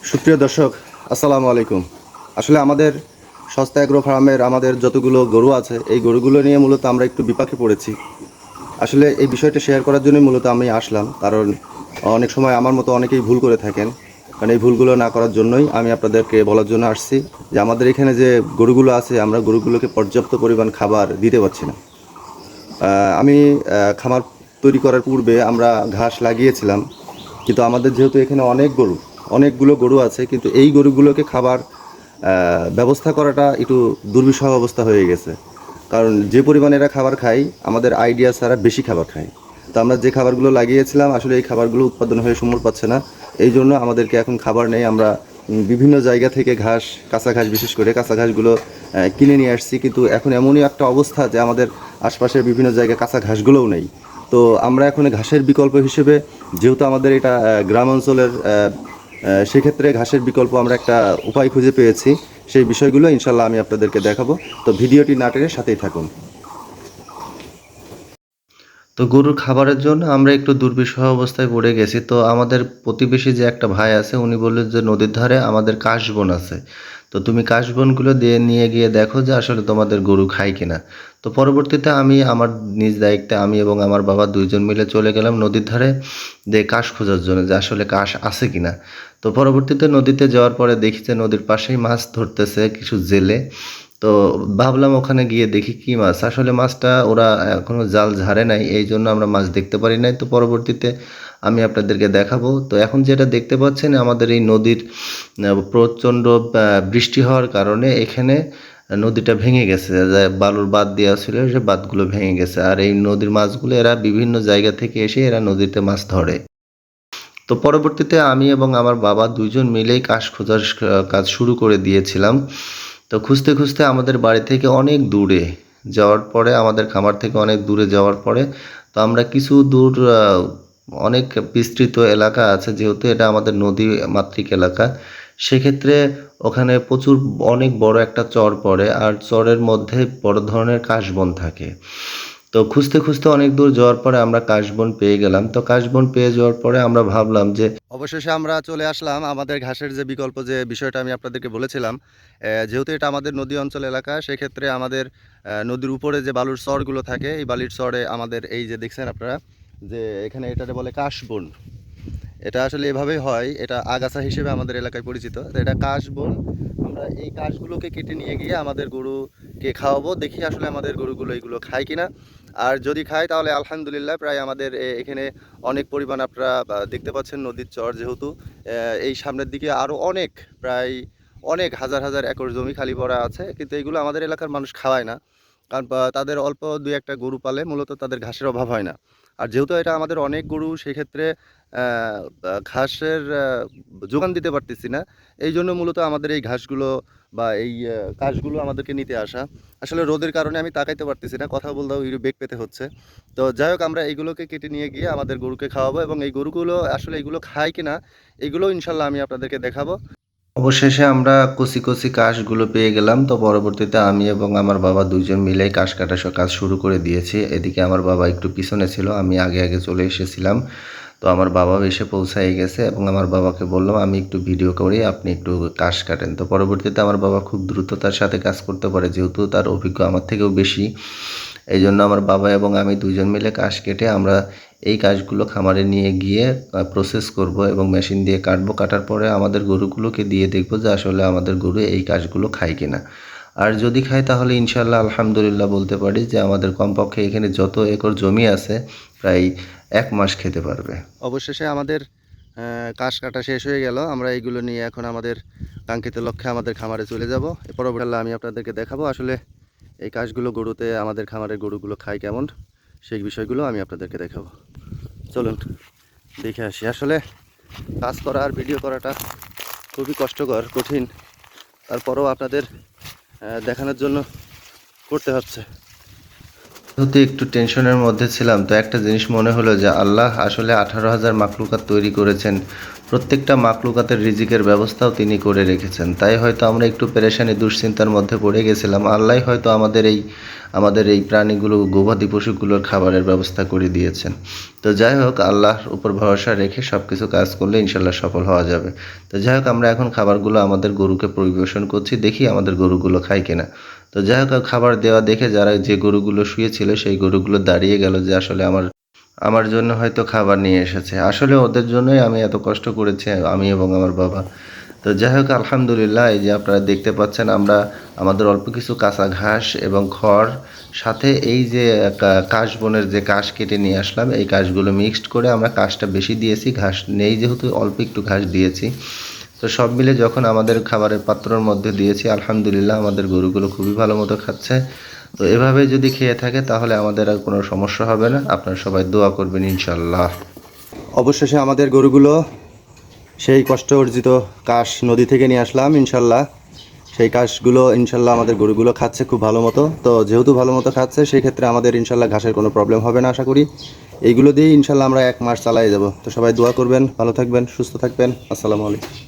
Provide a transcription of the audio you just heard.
সুপ্রিয় দর্শক, আসসালামু আলাইকুম। আসলে আমাদের সস্তা অ্যাগ্রো ফার্মের আমাদের যতগুলো গরু আছে, এই গরুগুলো নিয়ে মূলত আমরা একটু বিপাকে পড়েছি। আসলে এই বিষয়টা শেয়ার করার জন্যই মূলত আমি আসলাম, কারণ অনেক সময় আমার মতো অনেকেই ভুল করে থাকেন। কারণ এই ভুলগুলো না করার জন্যই আমি আপনাদেরকে বলার জন্য আসছি যে আমাদের এখানে যে গরুগুলো আছে, আমরা গরুগুলোকে পর্যাপ্ত পরিমাণ খাবার দিতে পারছি না। আমি খামার তৈরি করার পূর্বে আমরা ঘাস লাগিয়েছিলাম, কিন্তু আমাদের যেহেতু এখানে অনেকগুলো গরু আছে, কিন্তু এই গরুগুলোকে খাবার ব্যবস্থা করাটা একটু দুর্বিষহ অবস্থা হয়ে গেছে। কারণ যে পরিমাণে এরা খাবার খায়, আমাদের আইডিয়া ছাড়া বেশি খাবার খায়। তো আমরা যে খাবারগুলো লাগিয়েছিলাম, আসলে এই খাবারগুলো উৎপাদন হয়ে সুমূল পাচ্ছে না। এই জন্য আমাদেরকে এখন খাবার নেই। আমরা বিভিন্ন জায়গা থেকে ঘাস, কাঁচা ঘাস, বিশেষ করে কাঁচা ঘাসগুলো কিনে নিয়ে আসছি, কিন্তু এখন এমনই একটা অবস্থা যে আমাদের আশপাশের বিভিন্ন জায়গায় কাঁচা ঘাসগুলোও নেই। তো আমরা এখন ঘাসের বিকল্প হিসেবে, যেহেতু আমাদের এটা গ্রাম অঞ্চলের, সেক্ষেত্রে ঘাসের বিকল্প আমরা একটা উপায় খুঁজে পেয়েছি। সেই বিষয়গুলো ইনশাল্লাহ আমি আপনাদেরকে দেখাবো। তো ভিডিওটি না টেনে সাথেই থাকুন। তো গরুর খাবারের জন্য আমরা একটু দুর্বিষহ অবস্থায় পড়ে গেছি। তো আমাদের প্রতিবেশী যে একটা ভাই আছে, উনি বললেন যে নদীর ধারে আমাদের কাশবন আছে, তো তুমি কাশবনগুলো দিয়ে নিয়ে গিয়ে দেখো যে আসলে তোমাদের গরু খায় কিনা। তো পরবর্তীতে আমি আমার নিজ দায়িত্বে আমি এবং আমার বাবা দুইজন মিলে চলে গেলাম নদীর ধারে দিয়ে কাশ খোঁজার জন্য, যে আসলে কাশ আছে কিনা। তো পরবর্তীতে নদীতে যাওয়ার পরে দেখি যে নদীর পাশেই মাছ ধরতেছে কিছু জেলে। তো ভাবলাম ওখানে গিয়ে দেখি কি মাছ। আসলে মাছটা ওরা এখনো জাল ঝাড়ে নাই, এই জন্য আমরা মাছ দেখতে পারি নাই। তো পরবর্তীতে আমি আপনাদেরকে দেখাবো। তো এখন যেটা দেখতে পাচ্ছেন, আমাদের এই নদীর প্রচণ্ড বৃষ্টি হওয়ার কারণে এখানে নদীটা ভেঙে গেছে, যে বালুর বাঁধ দেওয়া ছিল সে বাঁধগুলো ভেঙে গেছে। আর এই নদীর মাছগুলো এরা বিভিন্ন জায়গা থেকে এসে এরা নদীতে মাছ ধরে। তো পরবর্তীতে আমি এবং আমার বাবা দুইজন মিলেই কাশ খোঁজার কাজ শুরু করে দিয়েছিলাম। তো খুঁজতে খুঁজতে আমাদের বাড়ি থেকে অনেক দূরে যাওয়ার পরে, আমাদের খামার থেকে অনেক দূরে যাওয়ার পরে, তো আমরা কিছু দূর অনেক বিস্তৃত এলাকা আছে, যেহেতু এটা আমাদের নদী মাতৃক এলাকা, সেক্ষেত্রে ওখানে প্রচুর অনেক বড় একটা চর পড়ে, আর চরের মধ্যে বড় ধরনের কাশবন থাকে। তো খুঁজতে খুঁজতে অনেক দূর যাওয়ার পরে আমরা কাশবন পেয়ে গেলাম। তো কাশবন পেয়ে যাওয়ার পরে আমরা ভাবলাম যে অবশেষে আমরা চলে আসলাম আমাদের ঘাসের যে বিকল্প, যে বিষয়টা আমি আপনাদেরকে বলেছিলাম। যেহেতু এটা আমাদের নদী অঞ্চল এলাকা, সেক্ষেত্রে আমাদের নদীর উপরে যে বালুর চরগুলো থাকে, এই বালির চরে আমাদের এই যে দেখছেন আপনারা, যে এখানে এটাতে বলে কাশবন। এটা আসলে এভাবেই হয়, এটা আগাছা হিসেবে আমাদের এলাকায় পরিচিত। তো এটা কাশবন। আমরা এই কাশগুলোকে কেটে নিয়ে গিয়ে আমাদের গরুকে খাওয়াবো, দেখি আসলে আমাদের গরুগুলো এইগুলো খায় কিনা। আর যদি খায় তাহলে আলহামদুলিল্লাহ, প্রায় আমাদের এখানে অনেক পরিমাণ আপনারা দেখতে পাচ্ছেন নদীর চর যেহেতু, এই সামনের দিকে আরও অনেক, প্রায় অনেক হাজার হাজার একর জমি খালি পড়া আছে, কিন্তু এইগুলো আমাদের এলাকার মানুষ খাওয়ায় না। কারণ তাদের অল্প দুই একটা গরু পালে, মূলত তাদের ঘাসের অভাব হয় না। আর যেহেতু এটা আমাদের অনেক গরু, সেক্ষেত্রে ঘাসের যোগান দিতে পারতেছি না। এই জন্য মূলত আমাদের এই ঘাসগুলো বা এই কাশগুলো আমাদেরকে নিতে আসা। আসলে রোদের কারণে আমি তাকাইতে পারতেছি না, কথা বলতেও একটু বেগ পেতে হচ্ছে। তো যাই হোক, আমরা এইগুলোকে কেটে নিয়ে গিয়ে আমাদের গরুকে খাওয়াবো, এবং এই গরুগুলো আসলে এইগুলো খায় কিনা, এগুলো ইনশাল্লাহ আমি আপনাদেরকে দেখাবো। অবশেষে আমরা কচি কচি কাশগুলো পেয়ে গেলাম। তো পরবর্তীতে আমি এবং আমার বাবা দুইজন মিলে কাশ কাটা কাজ শুরু করে দিয়েছি। এদিকে আমার বাবা একটু পিছনে ছিল, আমি আগে আগে চলে এসেছিলাম। তো আমার বাবাও এসে পৌঁছায় গেছে, এবং আমার বাবাকে বললাম আমি একটু ভিডিও করি, আপনি একটু কাশ কাটেন। তো পরবর্তীতে আমার বাবা খুব দ্রুততার সাথে কাজ করতে পারে, যেহেতু তার অভিজ্ঞ আমার থেকেও বেশি। এই জন্য আমার বাবা এবং আমি দুইজন মিলে কাশ কেটে আমরা এই কাশগুলো খামারে নিয়ে গিয়ে প্রসেস করব এবং মেশিন দিয়ে কাটবো। কাটার পরে আমাদের গরুগুলোকে দিয়ে দেখবো যে আসলে আমাদের গরু এই কাশগুলো খায় কিনা। আর যদি খায় তাহলে ইনশাল্লাহ আলহামদুলিল্লাহ বলতে পারি যে আমাদের কমপক্ষে এখানে যত একর জমি আছে প্রায় 1 মাস খেতে পারবে। অবশেষে আমাদের কাশ কাটা শেষ হয়ে গেল। আমরা এইগুলো নিয়ে এখন আমাদের কাঙ্ক্ষিত লক্ষ্যে আমাদের খামারে চলে যাব। পরবর্তীকালে আমি আপনাদেরকে দেখাবো আসলে এই কাশগুলো গরুতে, আমাদের খামারের গরুগুলো খায় কেমন, সেই বিষয়গুলো আমি আপনাদেরকে দেখাবো। চলুন দেখে আসি। আসলে কাজ করা আর ভিডিও করাটা খুবই কষ্টকর, কঠিন, তারপরেও আপনাদের দেখানোর জন্য করতে হচ্ছে। যেহেতু একটু টেনশনের মধ্যে ছিলাম, তো একটা জিনিস মনে হলো যে আল্লাহ আসলে 18,000 মাখলুকাত তৈরি করেছেন, প্রত্যেকটা মাকলুকাতের রিজিকের ব্যবস্থাও তিনি করে রেখেছেন। তাই হয়তো আমরা একটু পেরেশানি দুশ্চিন্তার মধ্যে পড়ে গেছিলাম। আল্লাহ হয়তো আমাদের এই প্রাণীগুলো, গবাদি পশুগুলোর খাবারের ব্যবস্থা করে দিয়েছেন। তো যাই হোক, আল্লাহর উপর ভরসা রেখে সব কিছু কাজ করলে ইনশাল্লাহ সফল হওয়া যাবে। তো যাই হোক, আমরা এখন খাবারগুলো আমাদের গরুকে পরিবেশন করছি, দেখি আমাদের গরুগুলো খায় কিনা। তো যাই হোক, খাবার দেওয়া দেখে যে গরুগুলো শুয়েছিল সেই গরুগুলো দাঁড়িয়ে গেল যে আসলে আমার জন্য হয়তো খাবার নিয়ে এসেছে। আসলে ওদের জন্যই আমি এত কষ্ট করেছি, আমি এবং আমার বাবা। তো যাই হোক, আলহামদুলিল্লাহ, এই যে আপনারা দেখতে পাচ্ছেন, আমরা আমাদের অল্প কিছু কাঁচা ঘাস এবং খড়, সাথে এই যে কাশবনের যে কাশ কেটে নিয়ে আসলাম, এই কাশগুলো মিক্সড করে আমরা কাশটা বেশি দিয়েছি, ঘাস নেই যেহেতু অল্প একটু ঘাস দিয়েছি। তো সব মিলে যখন আমাদের খাবারের পাত্রর মধ্যে দিয়েছি, আলহামদুলিল্লাহ আমাদের গরুগুলো খুবই ভালো মতো খাচ্ছে। তো এভাবে যদি খেয়ে থাকে তাহলে আমাদের আর কোনো সমস্যা হবে না। আপনারা সবাই দোয়া করবেন ইনশাল্লাহ। অবশেষে আমাদের গরুগুলো সেই কষ্ট অর্জিত কাশ নদী থেকে নিয়ে আসলাম ইনশাল্লাহ। সেই কাশগুলো ইনশাল্লাহ আমাদের গরুগুলো খাচ্ছে খুব ভালো মতো। তো যেহেতু ভালো মতো খাচ্ছে, সেই ক্ষেত্রে আমাদের ইনশাল্লাহ ঘাসের কোনো প্রবলেম হবে না আশা করি। এইগুলো দিয়েই ইনশাল্লাহ আমরা 1 মাস চালাই যাব। তো সবাই দোয়া করবেন, ভালো থাকবেন, সুস্থ থাকবেন। আসসালামু আলাইকুম।